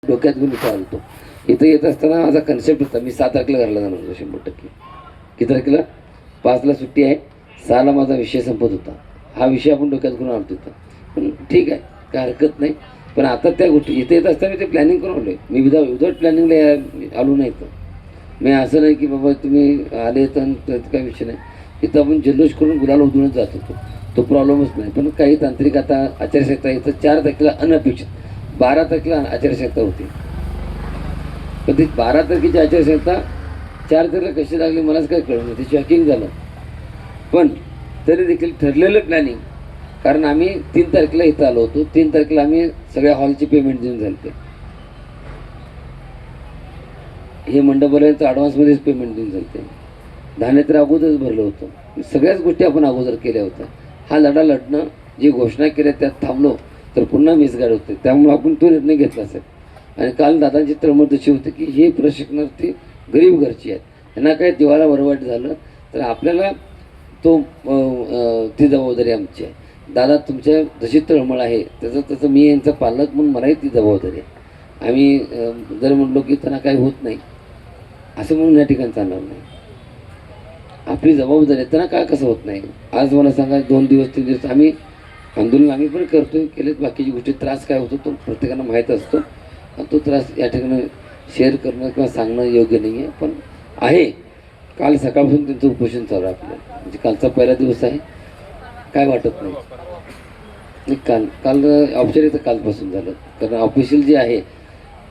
डोक्यात घेऊन इथं आलतो. इथं येत असताना माझा कन्सेप्ट होता, मी 7 तारखेला घरला जाणार होतो 100%. किती तारखेला? 5ला सुट्टी आहे, 6ला माझा विषय संपत होता. हा विषय आपण डोक्यात घेऊन आलतो इथं. पण ठीक आहे, काय हरकत नाही. पण आता त्या गोष्टी इथे येत असताना मी ते प्लॅनिंग करून आलो आहे. मी विदाऊट प्लॅनिंगला आलो नाही तर मी असं नाही की बाबा तुम्ही आले तर त्याचा काही विषय नाही. इथं आपण जल्लोष करून गुलाल उधळून जात होतो, तो प्रॉब्लेमच नाही. पण काही तांत्रिक आता आचारसंहिता इथं 4 तारखेला अनपेक्षित 12 तारखेला आचारसंहिता होती. पण ती 12 तारखेची आचारसंहिता 4 तारखेला कशी लागली मलाच काय कळलं नाही, ते शॉकिंग झालं. पण तरी देखील ठरलेलं प्लॅनिंग, कारण आम्ही 3 तारखेला इथं आलो होतो. 3 तारखेला आम्ही सगळ्या हॉलची पेमेंट देऊन झाले. हे मंडपालयाचं ॲडव्हान्समध्येच पेमेंट देऊन झाले. धान्य तर अगोदरच भरलं होतं. सगळ्याच गोष्टी आपण अगोदर केल्या होत्या. हा लढा लढणं, जी घोषणा केल्या त्यात थांबलो तर पुन्हा मिसगाईड होते. त्यामुळे आपण तो निर्णय घेतला असेल. आणि काल दादांची तळमळ तशी होती की हे प्रशिक्षणार्थी गरीब घरची आहेत, त्यांना काय जीवाला वरवाट झालं तर आपल्याला ती जबाबदारी आमची आहे. दादा तुमच्या जशी तळमळ आहे तसं मी यांचा पालक म्हणून मलाही ती जबाबदारी आहे. आम्ही जर म्हणलो की त्यांना काही होत नाही असं म्हणून या ठिकाणी चालणार नाही. आपली जबाबदारी आहे, त्यांना काय कसं होत नाही. आज मला सांगा 2 दिवस 3 दिवस आम्ही आंदोलन आम्ही पण करतोय, केलेत. बाकीची गोष्टी त्रास काय होतो तो प्रत्येकाला माहीत असतो. आणि तो त्रास या ठिकाणी शेअर करणं किंवा सांगणं योग्य नाही आहे. पण आहे, काल सकाळपासून त्यांचं उपोषण चालू आहे आपलं. म्हणजे कालचा पहिला दिवस आहे, काय वाटत नाही. काल औपचारिक तर कालपासून झालं, कारण ऑफिशियल जे आहे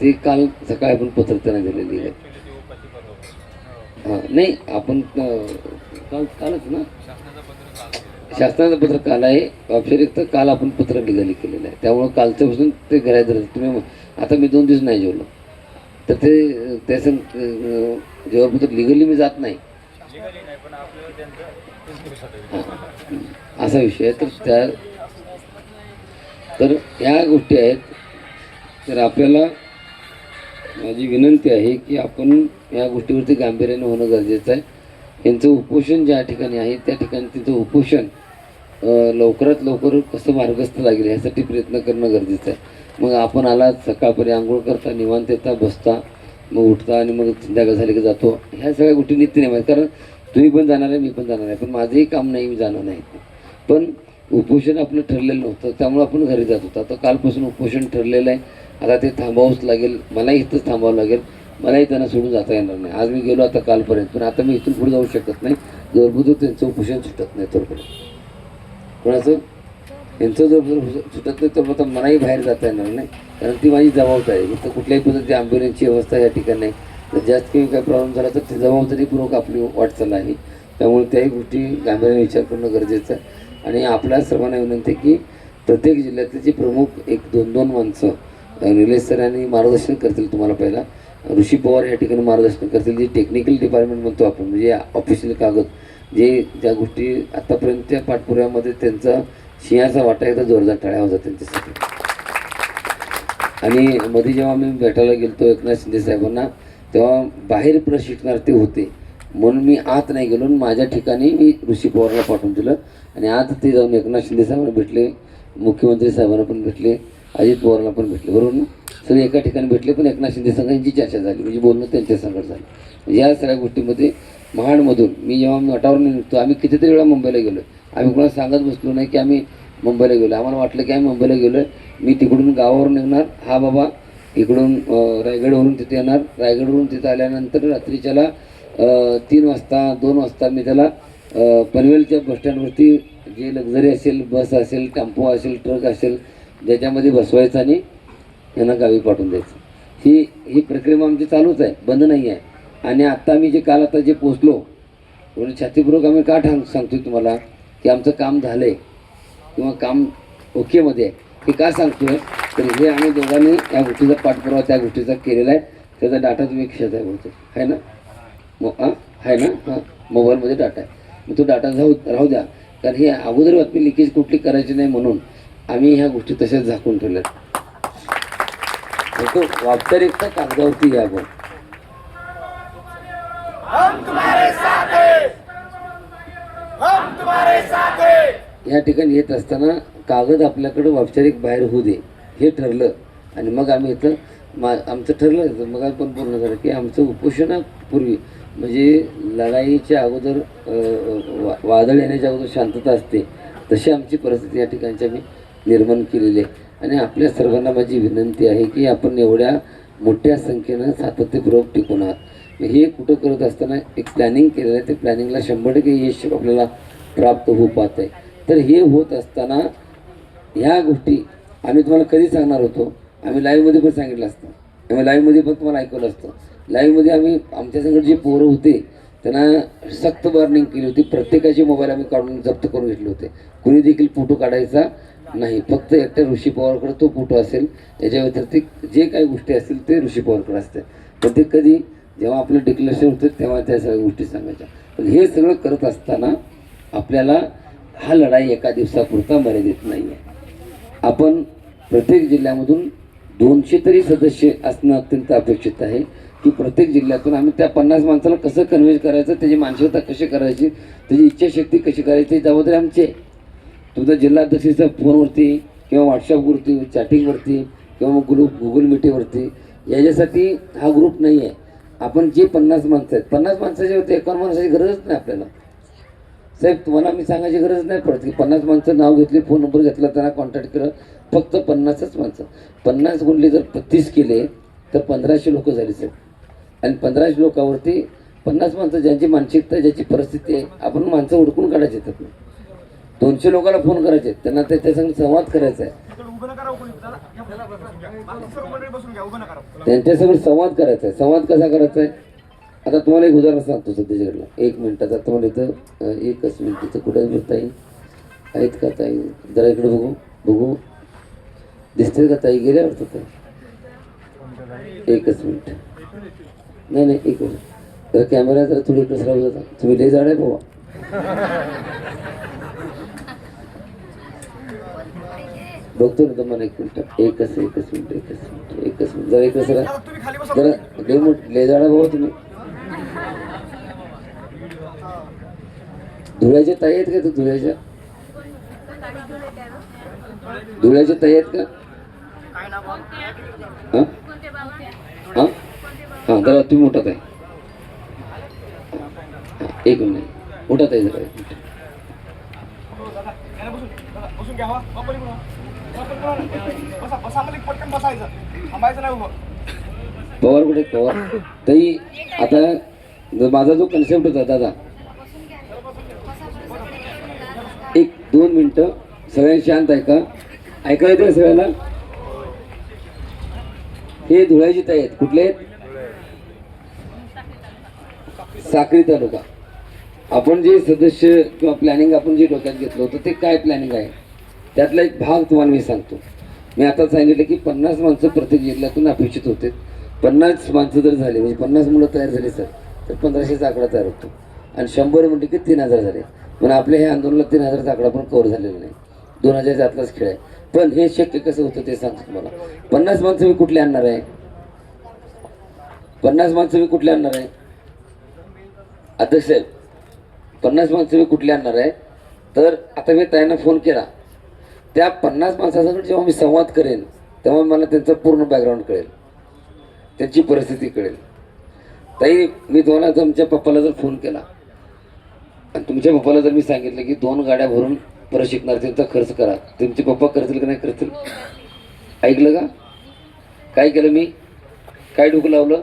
ते काल सकाळी आपण पत्र त्यांना दिलेली आहे. हां नाही, आपण कालच ना, शासनाचं पत्र काल आहे, औपचारिक तर काल आपण पत्र लिगली केलेलं आहे. त्यामुळं कालच्यापासून ते घरात धरायचं. तुम्ही आता मी 2 दिवस नाही जेवलो तर ते त्याचं जेव्हा लिगली मी जात नाही असा विषय आहे. तर या गोष्टी आहेत. तर आपल्याला माझी विनंती आहे की आपण या गोष्टीवरती गांभीर्याने होणं गरजेचं आहे. यांचं उपोषण ज्या ठिकाणी आहे त्या ठिकाणी तिचं उपोषण लवकरात लवकर कसं मार्गस्थ लागेल ह्यासाठी प्रयत्न करणं गरजेचं आहे. मग आपण आला सकाळपर्यंत आंघोळ करता, निवांत येता, बसता, मग उठता आणि मग संध्याकाळ झाली की जातो. ह्या सगळ्या गोष्टी नित्यनेम आहेत. कारण तुम्ही पण जाणार आहे, मी पण जाणार आहे, पण माझंही काम नाही, मी जाणार नाही. पण उपोषण आपलं ठरलेलं नव्हतं, त्यामुळे आपण घरी जात होतो. आता कालपासून उपोषण ठरलेलं आहे. आता ते थांबावंच लागेल, मलाही इथंच थांबावं लागेल, मलाही त्यांना सोडून जाता येणार नाही. आज मी गेलो आता कालपर्यंत, पण आता मी इथून पुढे जाऊ शकत नाही जोरबुजूर त्यांचं उपोषण सुटत नाही. तर कोणाचं यांचं जर सुटत नाही तर आता मलाही बाहेर जाता येणार नाही, कारण ती माझी जबाबदारी आहे. इथं कुठल्याही पद्धती ॲम्ब्युलन्सची व्यवस्था या ठिकाणी नाही. तर जास्त काही प्रॉब्लेम झाला तर ती जबाबदारीपूर्वक आपली वाटचाल आहे. त्यामुळे त्याही गोष्टी गांभीर्याने विचार करणं गरजेचं आहे. आणि आपल्या सर्वांना विनंती आहे की प्रत्येक जिल्ह्यातले जे प्रमुख 1-2 माणसं निलेश सर यांनी मार्गदर्शन करतील. तुम्हाला पहिला ऋषी पवार या ठिकाणी मार्गदर्शन करतील. जे टेक्निकल डिपार्टमेंट म्हणतो आपण, म्हणजे ऑफिशियल कागद जे ज्या गोष्टी आत्तापर्यंतच्या पाठपुराव्यामध्ये त्यांचा सिंहाचा वाटा एकदा जोरदार टाळ्या होता त्यांच्यासाठी. आणि मध्ये जेव्हा मी भेटायला गेलो एकनाथ शिंदे साहेबांना, तेव्हा बाहेर प्रशिक्षणार्थी होते म्हणून मी आत नाही गेलो. माझ्या ठिकाणी मी ऋषी पवारला पाठवून दिलं आणि आत ते जाऊन एकनाथ शिंदे साहेबांना भेटले, मुख्यमंत्री साहेबांना पण भेटले, अजित पवारला पण भेटले. बरोबर ना, सगळे एका ठिकाणी भेटले. पण एकनाथ शिंदे संघांची चर्चा झाली, म्हणजे बोलणं त्यांच्या संकट झालं. या सगळ्या गोष्टीमध्ये महाडमधून मी जेव्हा वाटावरून निघतो, आम्ही कितीतरी वेळा मुंबईला गेलो. आम्ही कोणाला सांगत बसलो नाही की आम्ही मुंबईला गेलो. आम्हाला वाटलं की आम्ही मुंबईला गेलो आहे. मी तिकडून गावावरून निघणार, हा बाबा इकडून रायगडवरून तिथे येणार, रायगडवरून तिथं आल्यानंतर रात्रीच्याला 3 वाजता 2 वाजता मी त्याला पनवेलच्या बसस्टँडवरती जे लक्झरी असेल, बस असेल, टेम्पो असेल, ट्रक असेल, ज्याच्यामध्ये बसवायचं आणि यांना गावी पाठवून द्यायचं. ही प्रक्रिया आमची चालूच आहे, बंद नाही आहे. आणि आत्ता मी आता जे पोचलो म्हणून छातीपूर्वक आम्ही का सांगतोय तुम्हाला की आमचं काम झालं आहे किंवा काम ओकेमध्ये आहे, हे का सांगतोय तर हे आम्ही दोघांनी या गोष्टीचा पाठपुरावा त्या गोष्टीचा केलेला आहे. त्याचा डाटा तुम्ही क्षात आहे बोलतो आहे ना, आहे ना, हां मोबाईलमध्ये डाटा आहे. मग तो डाटा राहू द्या, कारण हे अगोदर बातमी लिकेज कुठली करायची नाही म्हणून आम्ही ह्या गोष्टी तशाच झाकून ठेवल्यात. तो औपचारिकता कागदावरती घ्या. आपण या ठिकाणी येत असताना कागद आपल्याकडं औपचारिक बाहेर होऊ दे हे ठरलं आणि मग आम्ही इथं आमचं ठरलं होतं मग पण बोलणं झालं की आमचं उपोषणापूर्वी म्हणजे लढाईच्या अगोदर वादळ येण्याच्या अगोदर शांतता असते तशी आमची परिस्थिती या ठिकाणची आम्ही निर्माण केलेली आहे. आणि आपल्या सर्वांना माझी विनंती आहे की आपण एवढ्या मोठ्या संख्येनं सातत्यपूर्वक टिकून आहात. हे कुठं करत असताना एक प्लॅनिंग केलेलं आहे, ते प्लॅनिंगला 100% यश आपल्याला प्राप्त होऊ पाहत आहे. तर हे होत असताना ह्या गोष्टी आम्ही तुम्हाला कधी सांगणार होतो, आम्ही लाईव्हमध्ये पण सांगितलं असतं, आम्ही लाईव्हमध्ये पण तुम्हाला ऐकवलं असतं. लाईव्हमध्ये आम्ही आमच्यासंगत जे पोरं होते त्यांना सक्त वॉर्निंग केली होती. प्रत्येकाचे मोबाईल आम्ही काढून जप्त करून घेतले होते. कुणी देखील फोटो काढायचा नाही, फक्त एकट्या ऋषी पवारकडे तो फोटो असेल. याच्या व्यतिरिक्त जे काही गोष्टी असतील ते ऋषी पवारकडे असते. पण ते कधी जेव्हा आपलं डिक्लेरेशन होतं तेव्हा त्या सगळ्या गोष्टी सांगायच्या. पण हे सगळं करत असताना आपल्याला हा लढाई एका दिवसापुरता मर्यादित नाही आहे. आपण प्रत्येक जिल्ह्यामधून 200 तरी सदस्य असणं अत्यंत अपेक्षित आहे की प्रत्येक जिल्ह्यातून आम्ही त्या 50 माणसाला कसं कन्व्हिन्स करायचं, त्याची मानसिकता कशी करायची, त्याची इच्छाशक्ती कशी करायची, जबाबदारी आमची आहे. तुमचा जिल्हाध्यक्षाच्या फोनवरती किंवा व्हॉट्सअपवरती चॅटिंगवरती किंवा मग गुगल मीटिंगवरती याच्यासाठी हा ग्रुप नाही आहे. आपण जे 50 माणसं आहेत 50 माणसाच्या वरती 51 माणसाची गरजच नाही आपल्याला. साहेब तुम्हाला मी सांगायची गरज नाही पडत की 50 माणसं नाव घेतली, फोन नंबर घेतला, त्यांना कॉन्टॅक्ट केलं. फक्त 50च माणसं, 50 गुणले जर 35 केले तर 1500 लोक झाली साहेब. आणि 1500 लोकांवरती 50 माणसं ज्यांची मानसिकता ज्याची परिस्थिती आहे आपण माणसं हुडकून काढायचे आहेत. 200 लोकांना फोन करायचे, त्यांना त्याच्यासंग संवाद करायचा आहे, त्यांच्यासंग संवाद करायचा आहे. संवाद कसा करायचा आहे आता तुम्हाला एक उदाहरण सांगतो सध्याच्याकडलं. 1 मिनिटाचा तुम्हाला इथं एकच मिनिट कुठे ताई आहेत का? ताई जरा इकडे बघू दिसते का? ताई गेल्या वाटतं का? एकच मिनिट. नाही एक मिनिट जरा कॅमेरा जरा थोडी इकडे सराव जाता. तुम्ही लय जाड आहे बाबा. बघतो ना तुम्हाला 1 मिनिट. एकच मिनिट जरा इकडे सरा जरा लय जाड आहे बाबा तुम्ही. धुळ्याच्या ताई आहेत का? धुळ्याच्या ताई आहेत का? हां जरा तुम्ही मोठात आहे. एक मिनिट मोठात आहे जरा. 1 मिनिट. पवार कुठे? पवार ताई आता माझा जो कन्सेप्ट होता दादा 1-2 मिनिटं सगळ्यांनी शांत ऐका. ऐकायला येतं सगळ्यांना? हे धुळ्याची ताई आहेत. कुठले आहेत? साक्री तालुका. आपण जे सदस्य किंवा प्लॅनिंग आपण जे डोक्यात घेतलं होतं ते काय प्लॅनिंग आहे त्यातला एक भाग तुम्हाला मी सांगतो. मी आता सांगितलं की 50 माणसं प्रत्येक जिल्ह्यातून अपेक्षित होते. 50 माणसं जर झाले म्हणजे 50 मुलं तयार झाली सर तर 1500चा आकडा तयार होतो. आणि 100 म्हणजे की 3000 झाले. पण आपल्या हे आंदोलनात 3000चा आकडा पण कव्हर झालेला नाही. 2000च्या आतलाच खेळ आहे. पण हे शक्य कसं होतं ते सांगतो तुम्हाला. 50 माणसं मी कुठले आणणार आहे? 50 माणसं मी कुठले आणणार आहे अध्यक्ष साहेब? 50 माणसं मी कुठले आणणार आहे? तर आता मी ताईंना फोन केला. त्या 50 माणसासंगत जेव्हा मी संवाद करेन तेव्हा मला त्यांचं पूर्ण बॅकग्राऊंड कळेल, त्यांची परिस्थिती कळेल. ताई मी तुम्हाला तुमच्या पप्पाला जर फोन केला आणि तुमच्या पप्पाला जर मी सांगितलं की 2 गाड्या भरून प्रशिक्षणार्थींचा खर्च करा, तुमचे पप्पा करतील का नाही करतील? ऐकलं का? काय केलं मी? काय डोकं लावलं?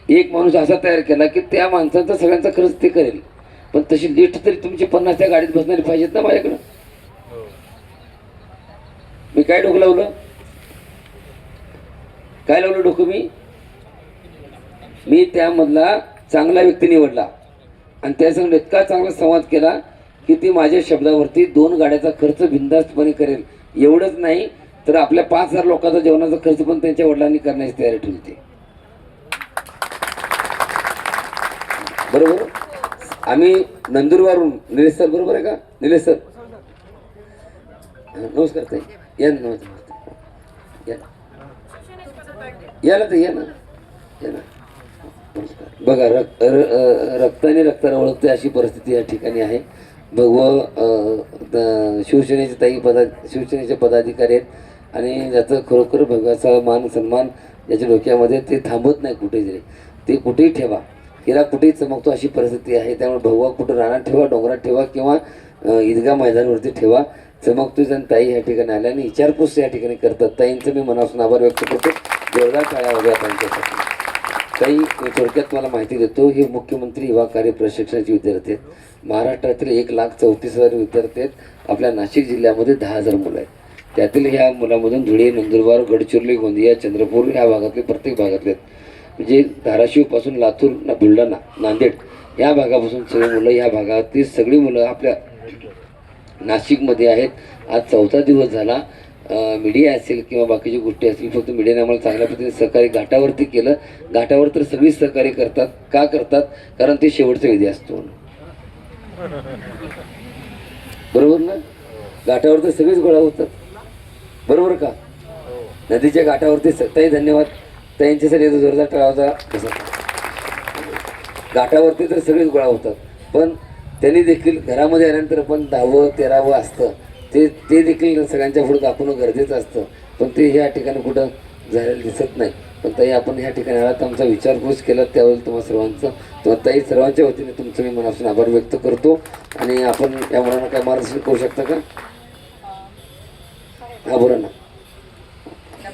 एक माणूस असा तयार केला की त्या माणसांचा सगळ्यांचा खर्च ते करेल. पण तशी लिस्ट तरी तुमची 50 त्या गाडीत बसणारी पाहिजेत ना माझ्याकडं. मी काय डोकं लावलं? काय लावलं डोकं मी त्यामधला चांगला व्यक्ती निवडला आणि त्यासंग इतका चांगला संवाद केला की ती माझ्या शब्दावरती 2 गाड्याचा खर्च बिनधास्तपणे करेल. एवढंच नाही तर आपल्या 5000 लोकांचा जेवणाचा खर्च पण त्यांच्या वडिलांनी करण्याची तयारी ठेवली होती. बरोबर. आम्ही नंदुरबारहून निलेश सर, बरोबर आहे का निलेश सर? नमस्कार ताई, या ना. नमस्कार या ना ताई, या ना. नमस्कार. बघा रक्ताने रक्ताला ओळखते अशी परिस्थिती या ठिकाणी आहे. शिवसेनेचे ताई शिवसेनेचे पदाधिकारी आहेत आणि ज्याचं खरोखर भगवाचा मान सन्मान ज्याच्या डोक्यामध्ये ते थांबत नाही कुठे जरी, ते कुठेही ठेवा, हिरा कुठेही चमकतो अशी परिस्थिती आहे. त्यामुळे भगवा कुठं रानात ठेवा, डोंगरात ठेवा किंवा ईदगाह मैदानावरती ठेवा, चमकतोच. आणि ताई ह्या ठिकाणी आल्या आणि विचारपूस या ठिकाणी करतात. ताईंचं मी मनापासून आभार व्यक्त करतो. जोरदार टाळ्या वगैरे त्यांच्यासाठी. ताई, मी थोडक्यात मला माहिती देतो, हे मुख्यमंत्री युवा कार्य प्रशिक्षणाचे विद्यार्थी आहेत. महाराष्ट्रातील 1,34,000 विद्यार्थी आहेत. आपल्या नाशिक जिल्ह्यामध्ये 10,000 मुलं आहेत. त्यातील ह्या मुलामधून धुळे, नंदुरबार, गडचिरोली, गोंदिया, चंद्रपूर ह्या भागातले प्रत्येक भागातले आहेत. म्हणजे धाराशिवपासून लातूर, बुलढाणा, नांदेड या भागापासून सगळी मुलं, ह्या भागातील सगळी मुलं आपल्या नाशिकमध्ये आहेत. आज 4था दिवस झाला. मीडिया असेल किंवा बाकीची गोष्टी असतील, फक्त मीडियाने आम्हाला चांगल्या पद्धतीने सहकार्य घाटावरती केलं. घाटावर तर सगळीच सहकार्य करतात. का करतात? कारण ते शेवटचा विधी असतो म्हणून. बरोबर ना? घाटावर तर सगळीच गोळा होतात, बरोबर का? नदीच्या घाटावरती ताई धन्यवाद, ताईंच्यासाठी जोरदार टाळा होता. घाटावरती तर सगळेच गोळा होतात, पण त्यांनी देखील घरामध्ये आल्यानंतर पण 10वं 13वं असतं, ते देखील सगळ्यांच्या पुढे दाखवणं गरजेचं असतं. पण ते ह्या ठिकाणी कुठं झालेलं दिसत नाही. पण ताई, आपण ह्या ठिकाणी आलात, आमचा विचारपूस केला, त्यावेळेला तुम्हाला सर्वांचं, तुम्हाला ताई सर्वांच्या वतीने तुमचं मी मनापासून आभार व्यक्त करतो. आणि आपण या मुलांना काय मार्गदर्शन करू शकता का? हा, बोला ना.